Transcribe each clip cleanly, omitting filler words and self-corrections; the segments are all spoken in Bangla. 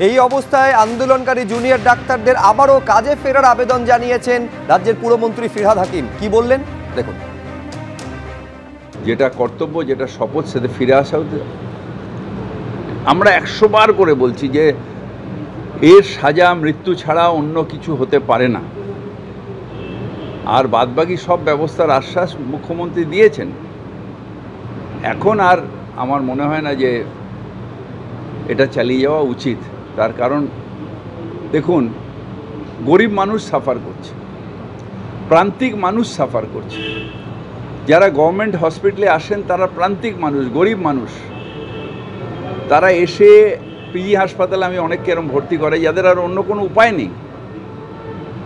এই অবস্থায় আন্দোলনকারী জুনিয়র ডাক্তারদের আবারও কাজে ফেরার আবেদন জানিয়েছেন রাজ্যের পুরমন্ত্রী ফিরহাদ হাকিম। কি বললেন দেখুন। যেটা কর্তব্য, যেটা শপথ, সেটা ফিরে আসা হতে আমরা 100 বার করে বলছি যে এর সাজা মৃত্যু ছাড়া অন্য কিছু হতে পারে না। আর বাদবাকি সব ব্যবস্থার আশ্বাস মুখ্যমন্ত্রী দিয়েছেন। এখন আর আমার মনে হয় না যে এটা চালিয়ে যাওয়া উচিত। তার কারণ দেখুন, গরিব মানুষ সাফার করছে, প্রান্তিক মানুষ সাফার করছে। যারা গভর্নমেন্ট হসপিটালে আসেন তারা প্রান্তিক মানুষ, গরিব মানুষ। তারা এসে পিজি হাসপাতালে আমি অনেককে এরকম ভর্তি করে যাদের আর অন্য কোনো উপায় নেই।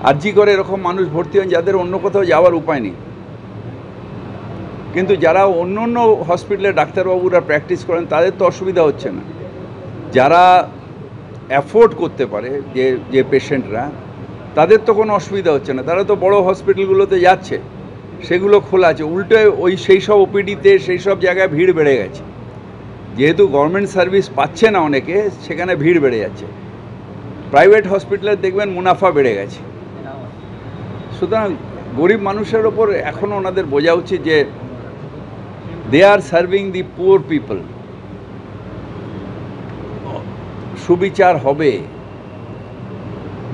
আরজি করে এরকম মানুষ ভর্তি হন যাদের অন্য কোথাও যাওয়ার উপায় নেই। কিন্তু যারা অন্য অন্য হসপিটালে ডাক্তারবাবুরা প্র্যাকটিস করেন তাদের তো অসুবিধা হচ্ছে না। যারা অ্যাফোর্ড করতে পারে যে পেশেন্টরা, তাদের তো কোনো অসুবিধা হচ্ছে না। তারা তো বড় হসপিটালগুলোতে যাচ্ছে, সেগুলো খোলা আছে। উল্টে সেই সব ওপিডিতে সেই সব জায়গায় ভিড় বেড়ে গেছে। যেহেতু গভর্নমেন্ট সার্ভিস পাচ্ছে না অনেকে, সেখানে ভিড় বেড়ে যাচ্ছে। প্রাইভেট হসপিটালে দেখবেন মুনাফা বেড়ে গেছে। সুতরাং গরিব মানুষের ওপর এখনও ওনাদের বোঝা উচিত যে দে আর সার্ভিং দি পুয়ার পিপল। সুবিচার হবে,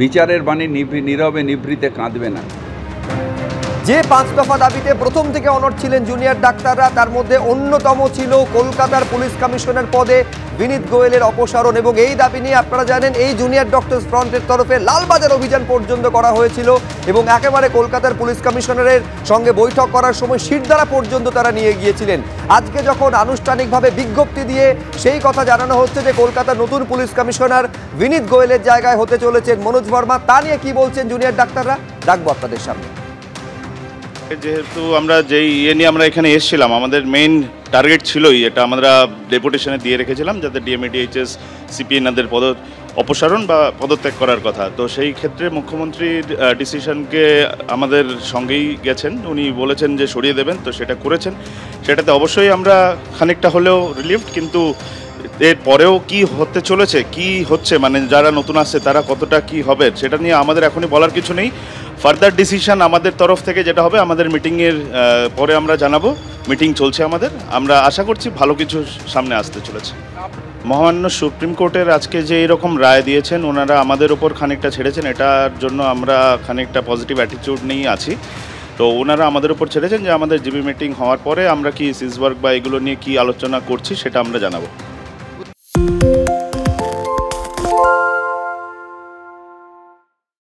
বিচারের বাণী নীরবে নিভৃতে কাঁদবে না। যে 5 দফা দাবিতে প্রথম থেকে অনড় ছিলেন জুনিয়র ডাক্তাররা, তার মধ্যে অন্যতম ছিল কলকাতার পুলিশ কমিশনার পদে বিনীত গোয়েলের অপসারণ। এবং এই দাবি নিয়ে আপনারা জানেন এই জুনিয়র ডক্টরস ফ্রন্টের তরফে লালবাজার অভিযান পর্যন্ত করা হয়েছিল এবং একেবারে কলকাতার পুলিশ কমিশনারের সঙ্গে বৈঠক করার সময় শিরদাঁড়া পর্যন্ত তারা নিয়ে গিয়েছিলেন। আজকে যখন আনুষ্ঠানিকভাবে বিজ্ঞপ্তি দিয়ে সেই কথা জানানো হচ্ছে যে কলকাতার নতুন পুলিশ কমিশনার বিনীত গোয়েলের জায়গায় হতে চলেছেন মনোজ ভার্মা, তা নিয়ে কি বলছেন জুনিয়র ডাক্তাররা রাখবো আপনাদের সামনে। যেহেতু আমরা যেই নিয়ে আমরা এখানে এসেছিলাম, আমাদের মেইন টার্গেট ছিলই এটা, আমরা ডেপুটেশনে দিয়ে রেখেছিলাম যাতে ডিএমএডিএইচএস সিপিএনদের অপসারণ বা পদত্যাগ করার কথা। তো সেই ক্ষেত্রে মুখ্যমন্ত্রীর ডিসিশনকে আমাদের সঙ্গেই গেছেন, উনি বলেছেন যে সরিয়ে দেবেন, তো সেটা করেছেন। সেটাতে অবশ্যই আমরা খানিকটা হলেও রিলিফড, কিন্তু এর পরেও কি হতে চলেছে, কি হচ্ছে, মানে যারা নতুন আসছে তারা কতটা কি হবে, সেটা নিয়ে আমাদের এখনই বলার কিছু নেই। ফার্দার ডিসিশন আমাদের তরফ থেকে যেটা হবে আমাদের মিটিংয়ের পরে আমরা জানাবো। মিটিং চলছে আমাদের, আমরা আশা করছি ভালো কিছু সামনে আসতে চলেছে। মহামান্য সুপ্রিম কোর্টের আজকে যে এরকম রায় দিয়েছেন, ওনারা আমাদের ওপর খানিকটা ছেড়েছেন, এটার জন্য আমরা খানিকটা পজিটিভ অ্যাটিটিউড নিয়েই আছি। তো ওনারা আমাদের উপর ছেড়েছেন যে আমাদের জিবি মিটিং হওয়ার পরে আমরা কি সিজওয়ার্ক বা এগুলো নিয়ে কি আলোচনা করছি সেটা আমরা জানাবো।